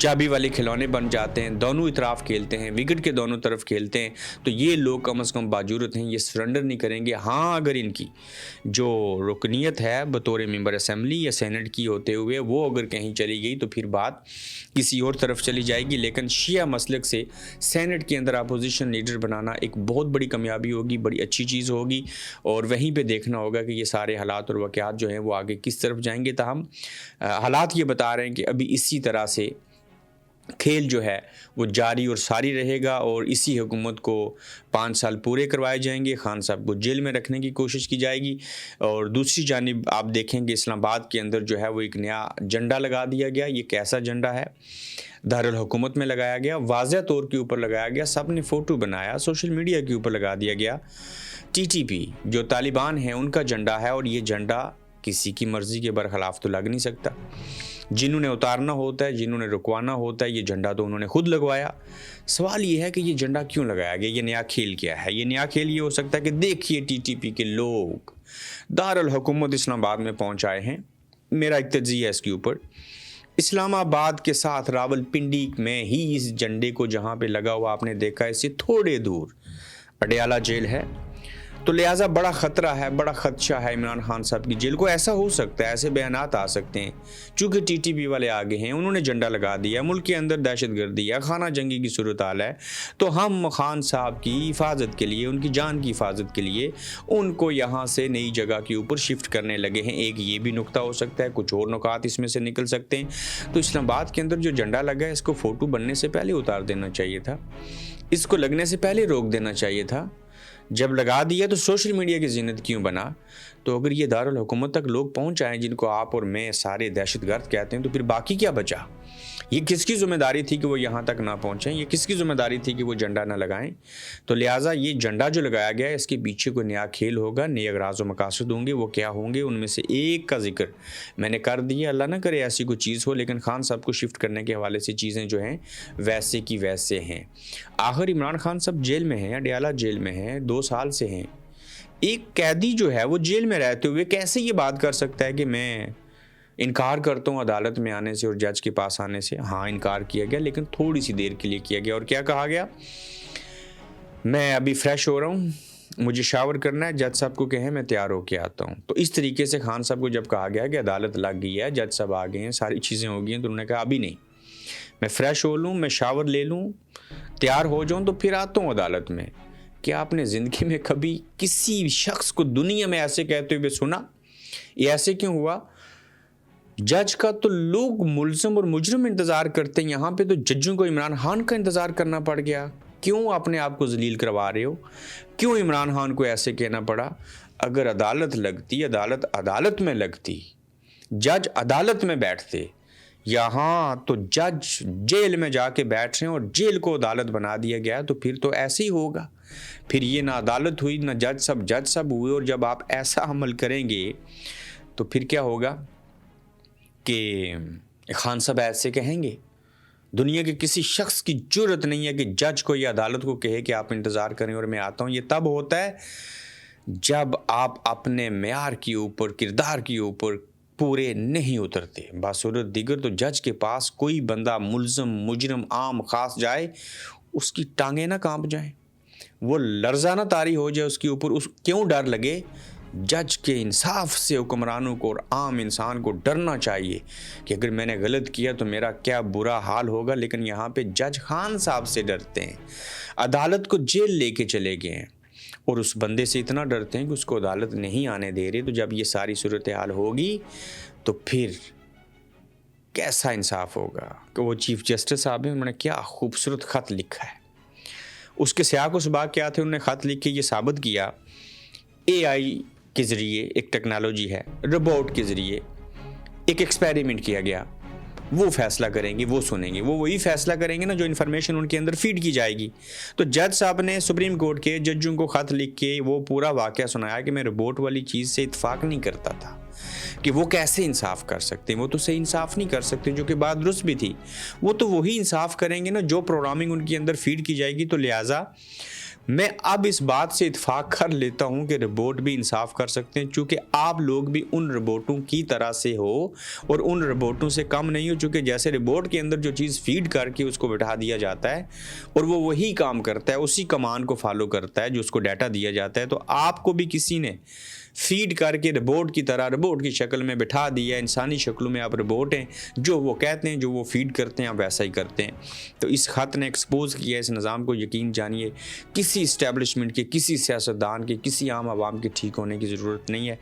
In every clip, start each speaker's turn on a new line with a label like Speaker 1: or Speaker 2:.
Speaker 1: چابی والے کھلونے بن جاتے ہیں، دونوں اطراف کھیلتے ہیں، وکٹ کے دونوں طرف کھیلتے ہیں، تو یہ لوگ کم از کم باجرت ہیں، یہ سرنڈر نہیں کریں گے۔ ہاں اگر ان کی جو رکنیت ہے بطور ممبر اسمبلی یا سینٹ کی ہوتے ہوئے وہ اگر کہیں چلی گئی تو پھر بات کسی اور طرف چلی جائے گی، لیکن شیعہ مسلک سے سینٹ کے اندر اپوزیشن لیڈر بنانا ایک بہت بڑی کامیابی ہوگی، بڑی اچھی چیز ہوگی، اور وہیں پہ دیکھنا ہوگا کہ یہ سارے حالات اور واقعات جو ہیں وہ آگے کس طرف جائیں گے۔ تاہم حالات یہ بتا رہے ہیں کہ ابھی اسی طرح سے کھیل جو ہے وہ جاری اور ساری رہے گا، اور اسی حکومت کو 5 سال پورے کروائے جائیں گے، خان صاحب کو جیل میں رکھنے کی کوشش کی جائے گی۔ اور دوسری جانب آپ دیکھیں کہ اسلام آباد کے اندر جو ہے وہ ایک نیا جھنڈا لگا دیا گیا۔ یہ کیسا جھنڈا ہے؟ دارالحکومت میں لگایا گیا، واضح طور کے اوپر لگایا گیا، سب نے فوٹو بنایا، سوشل میڈیا کے اوپر لگا دیا گیا۔ ٹی ٹی پی جو طالبان ہیں ان کا جھنڈا ہے، اور یہ جھنڈا کسی کی مرضی کے برخلاف تو لگ نہیں سکتا۔ جنہوں نے اتارنا ہوتا ہے، جنہوں نے رکوانا ہوتا ہے، یہ جھنڈا تو انہوں نے خود لگوایا۔ سوال یہ ہے کہ یہ جھنڈا کیوں لگایا گیا؟ یہ نیا کھیل کیا ہے؟ یہ نیا کھیل یہ ہو سکتا ہے کہ دیکھیے ٹی ٹی پی کے لوگ دارالحکومت اسلام آباد میں پہنچ آئے ہیں۔ میرا ایک تجزیہ ہے اس کے اوپر، اسلام آباد کے ساتھ راول پنڈی میں ہی اس جھنڈے کو جہاں پہ لگا ہوا آپ نے دیکھا ہے، اس سے تھوڑے دور اڈیالہ جیل ہے، تو لہٰذا بڑا خطرہ ہے، بڑا خدشہ ہے عمران خان صاحب کی جیل کو۔ ایسا ہو سکتا ہے، ایسے بیانات آ سکتے ہیں، چونکہ ٹی ٹی پی والے آگے ہیں، انہوں نے جھنڈا لگا دیا، ملک کے اندر دہشت گردی ہے، خانہ جنگی کی صورتحال ہے، تو ہم خان صاحب کی حفاظت کے لیے، ان کی جان کی حفاظت کے لیے ان کو یہاں سے نئی جگہ کے اوپر شفٹ کرنے لگے ہیں۔ ایک یہ بھی نقطہ ہو سکتا ہے، کچھ اور نکات اس میں سے نکل سکتے ہیں۔ تو اسلام آباد کے اندر جو جھنڈا لگا ہے اس کو فوٹو بننے سے پہلے اتار دینا چاہیے تھا، اس کو لگنے سے پہلے روک دینا چاہیے تھا۔ جب لگا دیا تو سوشل میڈیا کی زینت کیوں بنا؟ تو اگر یہ دارالحکومت تک لوگ پہنچ آئیں جن کو آپ اور میں سارے دہشت گرد کہتے ہیں، تو پھر باقی کیا بچا؟ یہ کس کی ذمہ داری تھی کہ وہ یہاں تک نہ پہنچیں؟ یہ کس کی ذمہ داری تھی کہ وہ جھنڈا نہ لگائیں؟ تو لہٰذا یہ جھنڈا جو لگایا گیا ہے اس کے پیچھے کوئی نیا کھیل ہوگا، نئے اغراض و مقاصد ہوں گے۔ وہ کیا ہوں گے؟ ان میں سے ایک کا ذکر میں نے کر دیا، اللہ نہ کرے ایسی کوئی چیز ہو، لیکن خان صاحب کو شفٹ کرنے کے حوالے سے چیزیں جو ہیں ویسے کی ویسے ہیں۔ آخر عمران خان صاحب جیل میں ہیں، اڈیالہ جیل میں ہیں، 2 سال سے ہیں۔ ایک قیدی جو ہے وہ جیل میں رہتے ہوئے کیسے یہ بات کر سکتا ہے کہ میں انکار کرتا ہوں عدالت میں آنے سے اور جج کے پاس آنے سے؟ ہاں انکار کیا گیا، لیکن تھوڑی سی دیر کے لیے کیا گیا، اور کیا کہا گیا؟ میں ابھی فریش ہو رہا ہوں، مجھے شاور کرنا ہے، جج صاحب کو کہیں میں تیار ہو کے آتا ہوں۔ تو اس طریقے سے خان صاحب کو جب کہا گیا کہ عدالت لگ گئی ہے، جج صاحب آ گئے ہیں، ساری چیزیں ہو گئی ہیں، تو انہوں نے کہا ابھی نہیں، میں فریش ہو لوں، میں شاور لے لوں، تیار ہو جاؤں تو پھر آتا ہوں عدالت میں۔ کیا آپ نے زندگی میں کبھی کسی شخص کو دنیا میں ایسے کہتے ہوئے سنا؟ یہ ایسے کیوں ہوا؟ جج کا تو لوگ ملزم اور مجرم انتظار کرتے ہیں، یہاں پہ تو ججوں کو عمران خان کا انتظار کرنا پڑ گیا۔ کیوں اپنے آپ کو ذلیل کروا رہے ہو؟ کیوں عمران خان کو ایسے کہنا پڑا؟ اگر عدالت لگتی، عدالت میں لگتی، جج عدالت میں بیٹھتے، یہاں تو جج جیل میں جا کے بیٹھ رہے ہیں اور جیل کو عدالت بنا دیا گیا، تو پھر تو ایسے ہی ہوگا۔ پھر یہ نہ عدالت ہوئی نہ جج صاحب ہوئے، اور جب آپ ایسا عمل کریں گے تو پھر کیا ہوگا کہ خان صاحب ایسے کہیں گے؟ دنیا کے کسی شخص کی جرت نہیں ہے کہ جج کو یا عدالت کو کہے کہ آپ انتظار کریں اور میں آتا ہوں۔ یہ تب ہوتا ہے جب آپ اپنے معیار کے اوپر، کردار کے اوپر پورے نہیں اترتے۔ باصورت دیگر تو جج کے پاس کوئی بندہ ملزم، مجرم، عام، خاص جائے، اس کی ٹانگیں نہ کانپ جائیں، وہ لرزہ نہ طاری ہو جائے اس کے اوپر۔ کیوں ڈر لگے؟ جج کے انصاف سے حکمرانوں کو اور عام انسان کو ڈرنا چاہیے کہ اگر میں نے غلط کیا تو میرا کیا برا حال ہوگا، لیکن یہاں پہ جج خان صاحب سے ڈرتے ہیں، عدالت کو جیل لے کے چلے گئے ہیں، اور اس بندے سے اتنا ڈرتے ہیں کہ اس کو عدالت نہیں آنے دے رہے۔ تو جب یہ ساری صورتحال ہوگی تو پھر کیسا انصاف ہوگا؟ کہ وہ چیف جسٹس صاحب ہیں، انہوں نے کیا خوبصورت خط لکھا ہے، اس کے سیاق و سباق کیا تھے؟ انہوں نے خط لکھ کے یہ ثابت کیا، اے آئی کے ذریعے ایک ٹیکنالوجی ہے، روبوٹ کے ذریعے ایک ایکسپیریمنٹ کیا گیا، وہ فیصلہ کریں گے، وہ سنیں گے، وہ وہی فیصلہ کریں گے نا جو انفارمیشن ان کے اندر فیڈ کی جائے گی۔ تو جج صاحب نے سپریم کورٹ کے ججوں کو خط لکھ کے وہ پورا واقعہ سنایا کہ میں روبوٹ والی چیز سے اتفاق نہیں کرتا تھا، کہ وہ کیسے انصاف کر سکتے ہیں، وہ تو صحیح انصاف نہیں کر سکتے، جو کہ بات درست بھی تھی۔ وہ تو وہی انصاف کریں گے نا جو پروگرامنگ ان کے اندر فیڈ کی جائے گی۔ تو لہٰذا میں اب اس بات سے اتفاق کر لیتا ہوں کہ ربوٹ بھی انصاف کر سکتے ہیں، چونکہ آپ لوگ بھی ان ربوٹوں کی طرح سے ہو اور ان ربوٹوں سے کم نہیں ہو، چونکہ جیسے ربوٹ کے اندر جو چیز فیڈ کر کے اس کو بٹھا دیا جاتا ہے اور وہ وہی کام کرتا ہے، اسی کمانڈ کو فالو کرتا ہے جو اس کو ڈیٹا دیا جاتا ہے، تو آپ کو بھی کسی نے فیڈ کر کے ربوٹ کی طرح ربوٹ کی شکل میں بٹھا دیا، انسانی شکلوں میں آپ ربوٹ ہیں، جو وہ کہتے ہیں، جو وہ فیڈ کرتے ہیں آپ ویسا ہی کرتے ہیں۔ تو اس خط نے ایکسپوز کیا اس نظام کو۔ یقین جانیے کسی اسٹیبلشمنٹ کے، کسی سیاستدان کے، کسی عام عوام کے ٹھیک ہونے کی ضرورت نہیں ہے۔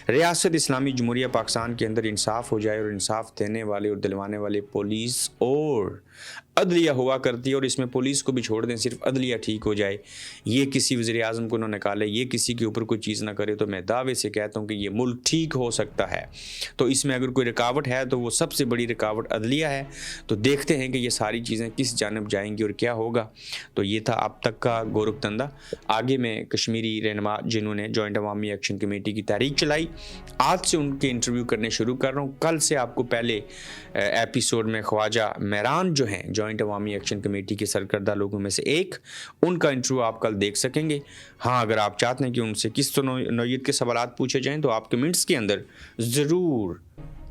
Speaker 1: ریاست اسلامی جمہوریہ پاکستان کے اندر انصاف ہو جائے، اور انصاف دینے والے اور دلوانے والے پولیس اور عدلیہ ہوا کرتی ہے، اور اس میں پولیس کو بھی چھوڑ دیں، صرف عدلیہ ٹھیک ہو جائے، یہ کسی وزیر اعظم کو نہ نکالے، یہ کسی کے اوپر کوئی چیز نہ کرے، تو میں دعوے سے کہتا ہوں کہ یہ ملک ٹھیک ہو سکتا ہے۔ تو اس میں اگر کوئی رکاوٹ ہے تو وہ سب سے بڑی رکاوٹ عدلیہ ہے۔ تو دیکھتے ہیں کہ یہ ساری چیزیں کس جانب جائیں گی اور کیا ہوگا۔ تو یہ تھا اب تک کا گورکھدنڈا۔ آگے میں کشمیری رہنما جنہوں نے جوائنٹ عوامی ایکشن کمیٹی کی تحریک چلائی، آج سے ان کے انٹرویو کرنے شروع کر رہا ہوں۔ کل سے آپ کو پہلے ایپیسوڈ میں خواجہ مہران جو ہیں جوائنٹ عوامی ایکشن کمیٹی کے سرکردہ لوگوں میں سے ایک، ان کا انٹرویو آپ کل دیکھ سکیں گے۔ ہاں، اگر آپ چاہتے ہیں کہ ان سے کس نوعیت کے سوالات پوچھے جائیں تو آپ کمنٹس کے اندر ضرور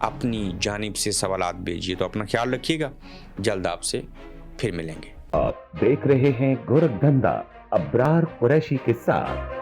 Speaker 1: اپنی جانب سے سوالات بھیجیے۔ تو اپنا خیال رکھیے گا، جلد آپ سے پھر ملیں گے۔
Speaker 2: آپ دیکھ رہے ہیں گورکھدنڈا ابرار قریشی کے ساتھ۔